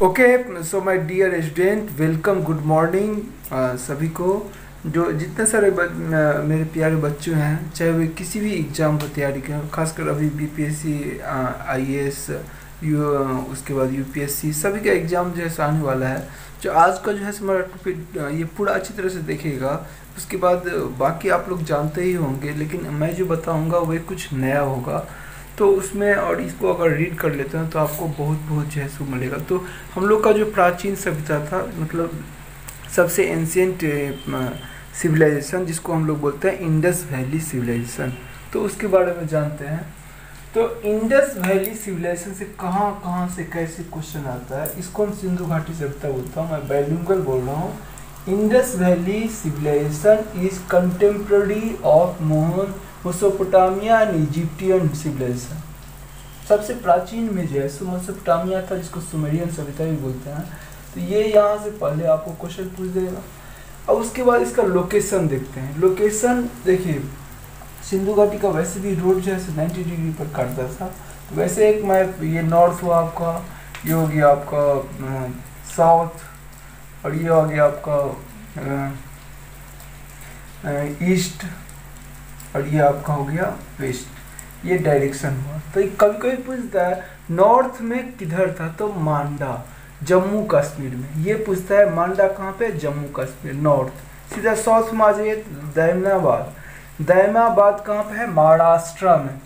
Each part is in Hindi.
Okay, so my dear student, welcome, good morning सभी को। जो जितने सारे मेरे प्यारे बच्चे हैं, चाहे वे किसी भी एग्ज़ाम की तैयारी करें, खासकर अभी बीपीएससी, आईएएस, उसके बाद यूपीएससी, सभी का एग्ज़ाम जो है आने वाला है। जो आज का जो है हमारा टॉपिक ये पूरा अच्छी तरह से देखिएगा। उसके बाद बाकी आप लोग जानते ही होंगे, लेकिन मैं जो बताऊँगा वह कुछ नया होगा, तो उसमें और इसको अगर रीड कर लेते हैं तो आपको बहुत बहुत जो है सो मिलेगा। तो हम लोग का जो प्राचीन सभ्यता था, मतलब सबसे एंशियंट सिविलाइजेशन जिसको हम लोग बोलते हैं इंडस वैली सिविलाइजेशन, तो उसके बारे में जानते हैं। तो इंडस वैली सिविलाइजेशन से कहाँ कहाँ से कैसे क्वेश्चन आता है, इसको हम सिंधु घाटी सभ्यता बोलता हूँ। मैं बाइलिंगुअल बोल रहा हूँ। Indus valley civilization is contemporary of Mesopotamia and Egyptian civilization. सबसे प्राचीन में जो है मेसोपोटामिया था, जिसको सुमेरियन सभ्यता भी बोलते हैं। तो ये यहाँ से पहले आपको क्वेश्चन पूछ देगा। अब उसके बाद इसका लोकेशन देखते हैं। लोकेशन देखिए, सिंधु घाटी का वैसे भी रोड जो है 90 डिग्री पर काटता था। तो वैसे एक मैप, ये नॉर्थ हुआ आपका, ये हो गया आपका साउथ, और ये हो गया आपका ईस्ट, और ये आपका हो गया वेस्ट। ये डायरेक्शन हुआ। तो कभी कभी पूछता है नॉर्थ में किधर था, तो मांडा, जम्मू कश्मीर में। ये पूछता है मांडा कहाँ पे, जम्मू कश्मीर, नॉर्थ। सीधा साउथ में आ जाइए, दैमनाबाद। दैमनाबाद कहाँ पे है, महाराष्ट्र में।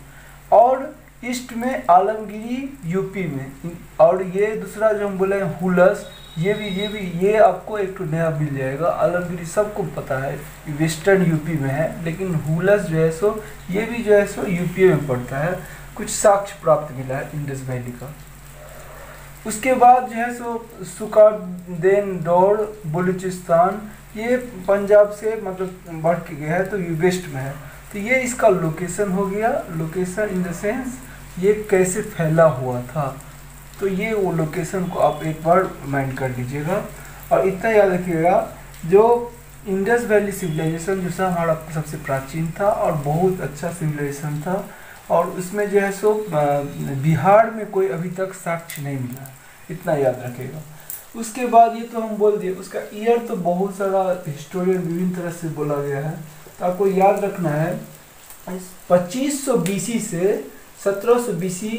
और ईस्ट में आलमगिरी, यूपी में। और ये दूसरा जो हम बोले हुलस, ये आपको एक तो नया मिल जाएगा। आलमगिरी सबको पता है वेस्टर्न यूपी में है, लेकिन हुलस जो है सो ये भी जो है सो यूपी में पड़ता है। कुछ साक्ष्य प्राप्त मिला है इंडस वैली का। उसके बाद जो है सो सुकादेन दौड़, बलूचिस्तान, ये पंजाब से मतलब बढ़ के गया है, तो ये वेस्ट में है। तो ये इसका लोकेशन हो गया। लोकेशन इन द सेंस ये कैसे फैला हुआ था, तो ये वो लोकेशन को आप एक बार माइंड कर लीजिएगा। और इतना याद रखिएगा, जो इंडस वैली सिविलाइजेशन जो था हमारा सबसे प्राचीन था और बहुत अच्छा सिविलाइजेशन था। और उसमें जो है सो बिहार में कोई अभी तक साक्ष्य नहीं मिला, इतना याद रखिएगा। उसके बाद ये तो हम बोल दिए, उसका ईयर तो बहुत सारा हिस्टोरियन विभिन्न तरह से बोला गया है, तो आपको याद रखना है 2500 BC से 1700 BC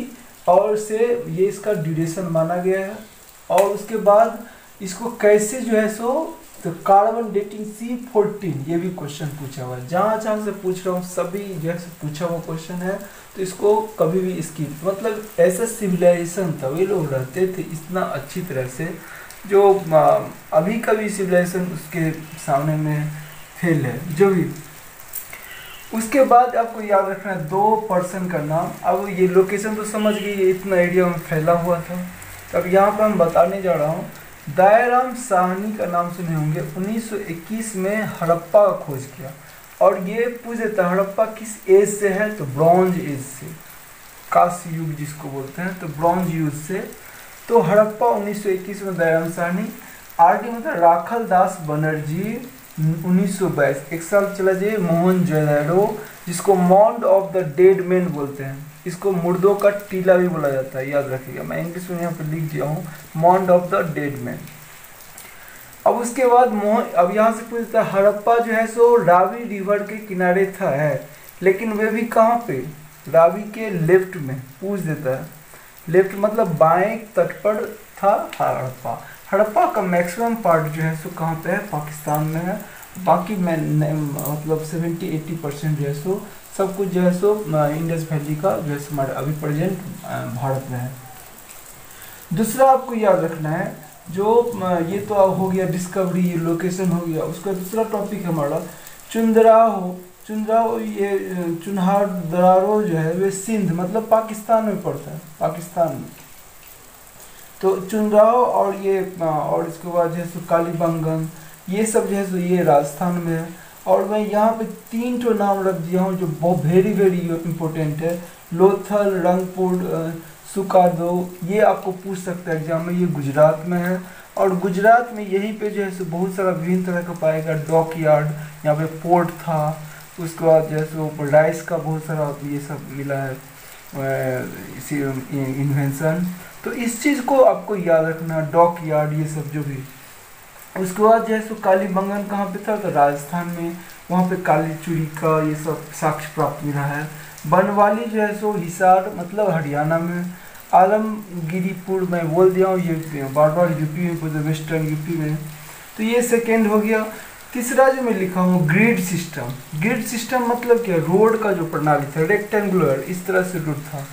और से ये इसका ड्यूरेशन माना गया है। और उसके बाद इसको कैसे जो है सो, तो कार्बन डेटिंग C14, ये भी क्वेश्चन पूछा हुआ है। जहाँ जहाँ से पूछ रहा हूँ सभी जो है पूछा हुआ क्वेश्चन है, तो इसको कभी भी स्किप, मतलब ऐसा सिविलाइजेशन था, वे लोग रहते थे इतना अच्छी तरह से, जो अभी का भी सिविलाइजेशन उसके सामने में फेल है जो भी। उसके बाद आपको याद रखना है 2 पर्सन का नाम। अब ये लोकेशन तो समझ गई, ये इतना एरिया में फैला हुआ था। तो अब यहाँ पर हम बताने जा रहा हूँ, दयाराम साहनी का नाम सुने होंगे। 1921 में हड़प्पा का खोज किया। और ये पूछ देता है हड़प्पा किस एज से है, तो ब्रॉन्ज एज से, कांस्य युग जिसको बोलते हैं, तो ब्रॉन्ज युग से। तो हड़प्पा 1921 में दयाराम साहनी। आरडी मतलब राखल दास बनर्जी 1922। एक साल चला जाइए मोहनजोदड़ो, जिसको mound of the dead man बोलते हैं। इसको मुर्दों का टीला भी बोला जाता है, याद रखिएगा। मैं इंग्लिश में यहाँ पर लिख दिया हूँ, mound of the dead man. अब उसके बाद अब यहाँ से पूछता है हड़प्पा जो है सो रावी रिवर के किनारे था है, लेकिन वे भी कहाँ पे, रावी के लेफ्ट में पूछ देता है। लेफ्ट मतलब बाएं तट पर था हड़प्पा। हड़प्पा का मैक्सिमम पार्ट जो है सो कहाँ पे है, पाकिस्तान में है। बाकी मैं मतलब 70-80% जो है सो सब कुछ जो है सो इंडस वैली का जो है हमारे अभी प्रेजेंट भारत में है। दूसरा आपको याद रखना है, जो ये तो हो गया डिस्कवरी, ये लोकेशन हो गया। उसका दूसरा टॉपिक हमारा चुंदराहो। ये चुन्हार दरारो जो है वे सिंध मतलब पाकिस्तान में पड़ता है, पाकिस्तान में। तो चुनराव और ये और इसके बाद जो है सो कालीबंगन, ये सब जो है सो ये राजस्थान में है। और मैं यहाँ पे 3 ठो नाम रख दिया हूँ जो बहुत वेरी वेरी इम्पोर्टेंट है। लोथल, रंगपुर, सुकादो, ये आपको पूछ सकता है एग्जाम में। ये गुजरात में है। और गुजरात में यहीं पे जो है सो बहुत सारा विभिन्न तरह का पाएगा। डॉक यार्ड, यहाँ पे पोर्ट था। उसके बाद जो है सो राइस का बहुत सारा ये सब मिला है। इन्वेंशन। तो इस चीज़ को आपको याद रखना, डॉक यार्ड ये सब जो भी। उसके बाद जो है सो कालीबंगन कहाँ पे था, तो राजस्थान में, वहाँ पे काली चूड़ी का ये सब साक्ष्य प्राप्त मिला है। बनवाली जो है सो हिसार मतलब हरियाणा में। आलमगीरीपुर मैं बोल दिया हूँ, ये बार बार यूपी में, वेस्टर्न यूपी में। तो ये सेकेंड हो गया। तीसरा जो मैं लिखा हूँ ग्रिड सिस्टम। ग्रिड सिस्टम मतलब क्या, रोड का जो प्रणाली था रेक्टेंगुलर इस तरह से रोड था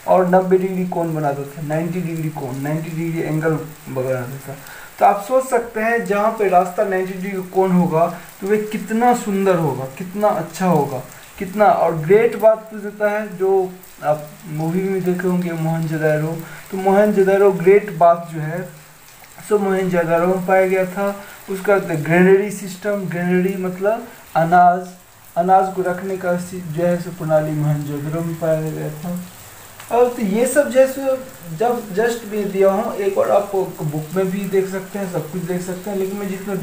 और 90 डिग्री कोण बनाता था, 90 डिग्री कोण, 90 डिग्री एंगल बनाता था। तो आप सोच सकते हैं जहाँ पे रास्ता 90 डिग्री कोण होगा तो वे कितना सुंदर होगा, कितना अच्छा होगा, कितना। और ग्रेट बात पूछ देता है जो आप मूवी में देखे होंगे मोहनजोदड़ो, तो मोहनजोदड़ो ग्रेट बात जो है सो मोहनजोदड़ो में पाया गया था। उसका ग्रेनरी सिस्टम, ग्रेनरी मतलब अनाज, अनाज को रखने का जो है सो प्रणाली मोहनजोदड़ो में पाया गया था। और तो ये सब जैसे जब जस्ट भी दिया हूँ, एक और आप बुक में भी देख सकते हैं, सब कुछ देख सकते हैं, लेकिन मैं जितना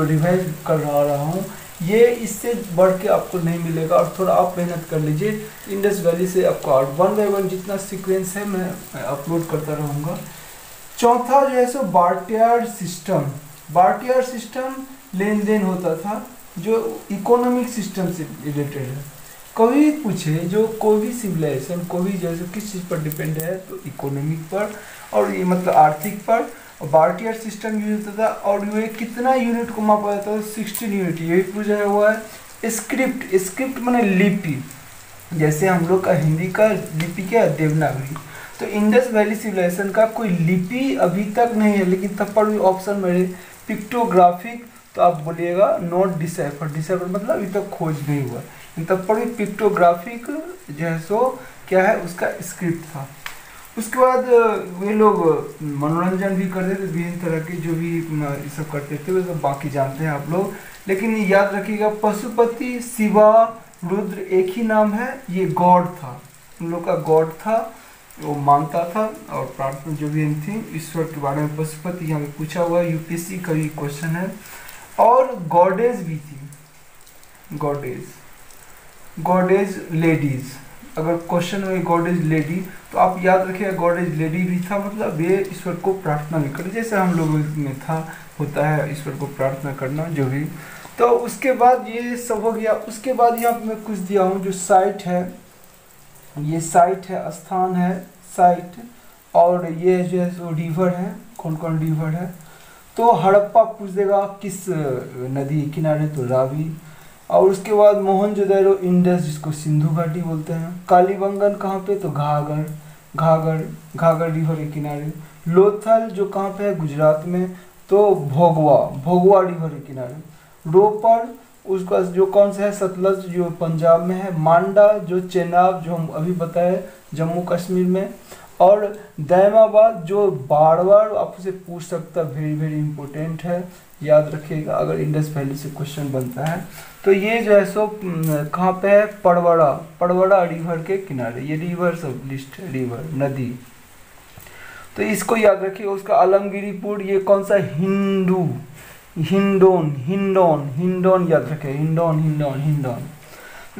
रिवाइज कर रहा हूँ ये इससे बढ़ के आपको नहीं मिलेगा। और थोड़ा आप मेहनत कर लीजिए, इंडस वैली से आपको और 1 बाय 1 जितना सीक्वेंस है मैं अपलोड करता रहूँगा। चौथा जो है सो बार्टियार्ड सिस्टम। बार्टियार्ड सिस्टम लेन देन होता था जो इकोनॉमिक सिस्टम से रिलेटेड है। कभी पूछे जो कोई भी सिविलाइजेशन कोई भी जैसे किस चीज़ पर डिपेंड है, तो इकोनॉमिक पर और ये मतलब आर्थिक पर। और बार्टियर सिस्टम यूज होता था और ये कितना यूनिट को मापा जाता है, 16 यूनिट। ये भी पूछा हुआ है। स्क्रिप्ट, स्क्रिप्ट माने लिपि, जैसे हम लोग का हिंदी का लिपि क्या है, देवनागरी। तो इंडस वैली सिविलाइजेशन का कोई लिपि अभी तक नहीं है, लेकिन तब पर भी ऑप्शन मेरे पिक्टोग्राफिक, तो आप बोलिएगा नॉट डिसाइफर, डिसाइफर मतलब अभी तक खोज नहीं हुआ, तब पर भी पिक्टोग्राफिक जो है सो क्या है उसका स्क्रिप्ट था। उसके बाद वे लोग मनोरंजन भी करते थे, विभिन्न तरह के जो भी ये सब करते थे वे सब बाकी जानते हैं आप लोग। लेकिन याद रखिएगा पशुपति, शिवा, रुद्र एक ही नाम है, ये गॉड था, उन लोग का गॉड था, वो मानता था और प्रार्थना जो भी थी ईश्वर के बारे में। पशुपति यहाँ पे पूछा हुआ है, यूपीएससी का भी क्वेश्चन है। और गॉडेज भी थी, गॉडेज, गॉडेज लेडीज, अगर क्वेश्चन में गॉडेज लेडी तो आप याद रखिएगा गॉडेज लेडी भी था, मतलब ये ईश्वर को प्रार्थना भी करे, जैसे हम लोगों में था होता है ईश्वर को प्रार्थना करना जो भी। तो उसके बाद ये सब हो गया। उसके बाद यहाँ पे मैं कुछ दिया हूँ जो साइट है, ये साइट है, स्थान है, साइट। और ये जो है सो रिवर है, कौन कौन रिवर है। तो हड़प्पा पूछ देगा किस नदी किनारे, तो रावी। और उसके बाद मोहनजोदड़ो इंडस जिसको सिंधु घाटी बोलते हैं। कालीबंगन कहाँ पे, तो घाघर, घाघर, घाघर रिवर के किनारे। लोथल जो कहाँ पे है, गुजरात में, तो भोगवा, भोगवा रिवर के किनारे। रोपर उसका जो कौन सा है, सतलज जो पंजाब में है। मांडा जो चेनाब जो हम अभी बताए जम्मू कश्मीर में। और दैमाबाद जो बार बार आपसे पूछ सकता, वेरी वेरी इंपॉर्टेंट है, याद रखिएगा अगर इंडस वैली से क्वेश्चन बनता है। तो ये जो है सो कहाँ पे है, पड़वड़ा, पड़वड़ा रिवर के किनारे। ये रिवर सब लिस्ट है, रिवर नदी, तो इसको याद रखिए। उसका आलमगीरीपुर ये कौन सा, हिंदू, हिंडोन, हिंडोन, हिंडोन याद रखिए, हिंडोन, हिंडोन, हिंडोन।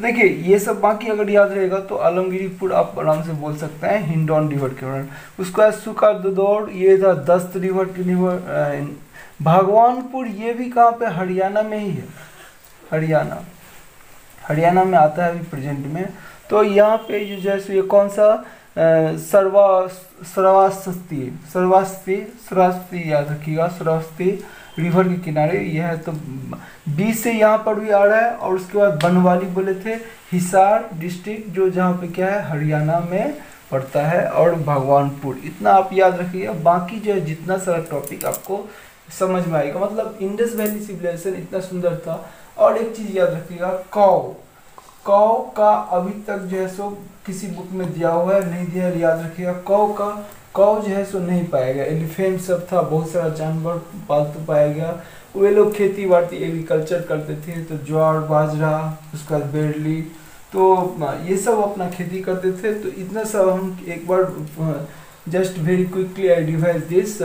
देखिए ये सब बाकी अगर याद रहेगा तो आलमगीरीपुर आप आराम से बोल सकते हैं, हिंडोन रिवर के कारण। उसका सुखा दौड़ ये था, दस्त रिवर के रिवर। भगवानपुर ये भी कहाँ पे, हरियाणा में ही है, हरियाणा, हरियाणा में आता है अभी प्रेजेंट में। तो यहाँ पे जो जैसे ये कौन सा, श्रावस्ती, श्रावस्ती, श्रावस्ती याद रखिएगा, श्रावस्ती रिवर के किनारे यह है। तो बी से यहाँ पर भी आ रहा है। और उसके बाद बनवाली बोले थे, हिसार डिस्ट्रिक्ट जो जहाँ पे क्या है, हरियाणा में पड़ता है। और भगवानपुर, इतना आप याद रखिएगा। बाकी जो है जितना सारा टॉपिक आपको समझ में आएगा, मतलब इंडस वैली सिविलाइजेशन इतना सुंदर था। और एक चीज़ याद रखिएगा, कौ, कौ का अभी तक जो है सो किसी बुक में दिया हुआ है, नहीं दिया है, याद रखिएगा। कौ का, कौ जो है सो नहीं पाया गया। एलिफेंट सब था, बहुत सारा जानवर पालतू पाया गया। वे लोग खेती बाड़ी एग्रीकल्चर करते थे, तो ज्वार बाजरा, उसका बेरली, तो ये सब अपना खेती करते थे। तो इतना सब हम एक बार just very quickly I revise this.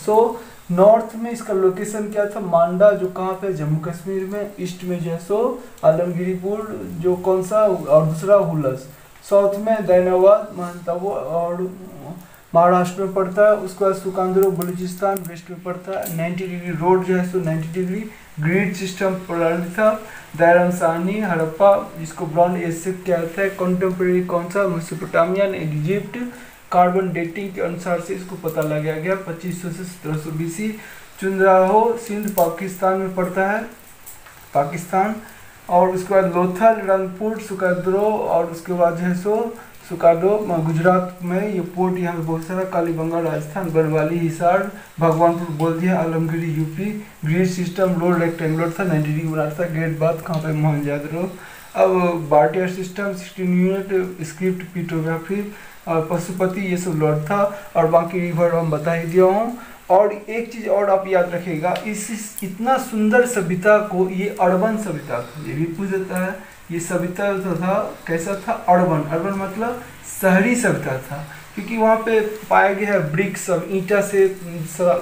So north में इसका लोकेशन क्या था, मांडा जो कहाँ पे, जम्मू कश्मीर में। ईस्ट में जो है सो आलमगीरीपुर जो कौन सा, और दूसरा हुलस, साउथ में दैनाबाद महंताबो और महाराष्ट्र में पड़ता है। उसके बाद सुकांद्रो बलूचिस्तान वेस्ट में पड़ता है। 90 डिग्री रोड जो है सो 90 डिग्री ग्रिड सिस्टम प्रणाली था। दैरन सानी हड़प्पा, जिसको ब्रॉन्ज एज से क्या था, कंटेम्प्रेरी कौन सा, मेसोपोटामियन इजिप्ट। कार्बन डेटिंग के अनुसार से इसको पता लगाया गया 2500 से 1700 BC। चुंद्राहो सिंध पाकिस्तान में पड़ता है, पाकिस्तान। और उसके बाद लोथल रंगपुर सुकाद्रो, और उसके बाद जो है सो सुकाडो गुजरात में, ये पोर्ट यहाँ पे बहुत सारा, कालीबंगा राजस्थान, गढ़वाली हिसार, भगवानपुर बोलदिया Alamgir UP. Grid system road rectangular था, 90 डिग्री बनाता था। गेट बात कहाँ पे, मोहनजोदड़ो। अब बार्टियर सिस्टम 16 यूनिट, स्क्रिप्ट पिटोग्राफी और पशुपति, ये सब लॉर्ड था। और बाकी रिवर हम बता ही दिया हूँ। और एक चीज़ और आप याद रखिएगा, इस इतना सुंदर सभ्यता को, ये अर्बन सभ्यता था, ये भी पूछ देता है। ये सभ्यता जो था कैसा था, अर्बन। अर्बन मतलब शहरी सभ्यता था, क्योंकि वहाँ पे पाया गया है ब्रिक्स, सब ईंटा से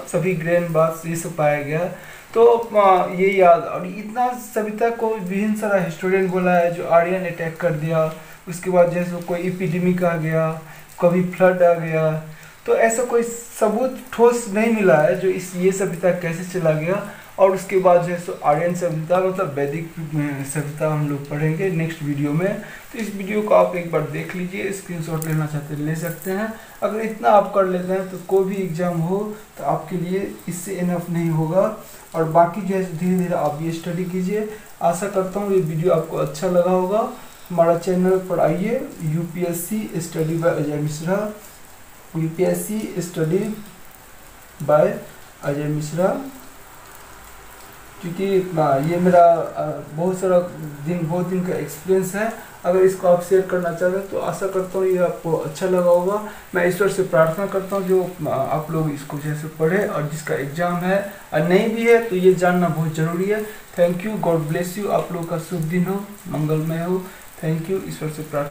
सभी ग्रेन बास ये सब पाया गया है। तो ये याद, और इतना सभ्यता को विभिन्न सारा हिस्टोरियन बोला है जो आर्यन अटैक कर दिया। उसके बाद जैसे कोई एपिडेमिक आ गया, कभी फ्लड आ गया, तो ऐसा कोई सबूत ठोस नहीं मिला है जो ये सभ्यता कैसे चला गया। और उसके बाद जो है सो आर्यन सभ्यता मतलब वैदिक सभ्यता हम लोग पढ़ेंगे नेक्स्ट वीडियो में। तो इस वीडियो को आप एक बार देख लीजिए, स्क्रीनशॉट लेना चाहते हैं ले सकते हैं। अगर इतना आप कर लेते हैं तो कोई भी एग्जाम हो तो आपके लिए इससे इनफ नहीं होगा। और बाकी जो है धीरे धीरे आप ये स्टडी कीजिए। आशा करता हूँ ये वीडियो आपको अच्छा लगा होगा। हमारा चैनल पर आइए, UPSC study bye Ajay Mishra, UPSC study bye Ajay Mishra. क्योंकि ये मेरा बहुत दिन का एक्सपीरियंस है। अगर इसको आप शेयर करना चाहते हैं तो आशा करता हूँ ये आपको अच्छा लगा होगा। मैं ईश्वर से प्रार्थना करता हूँ जो आप लोग इसको जैसे पढ़े और जिसका एग्जाम है और नहीं भी है तो ये जानना बहुत ज़रूरी है। Thank you, God bless you. आप लोग का शुभ दिन हो, मंगलमय हो। थैंक यू, ईश्वर से प्रार्थना।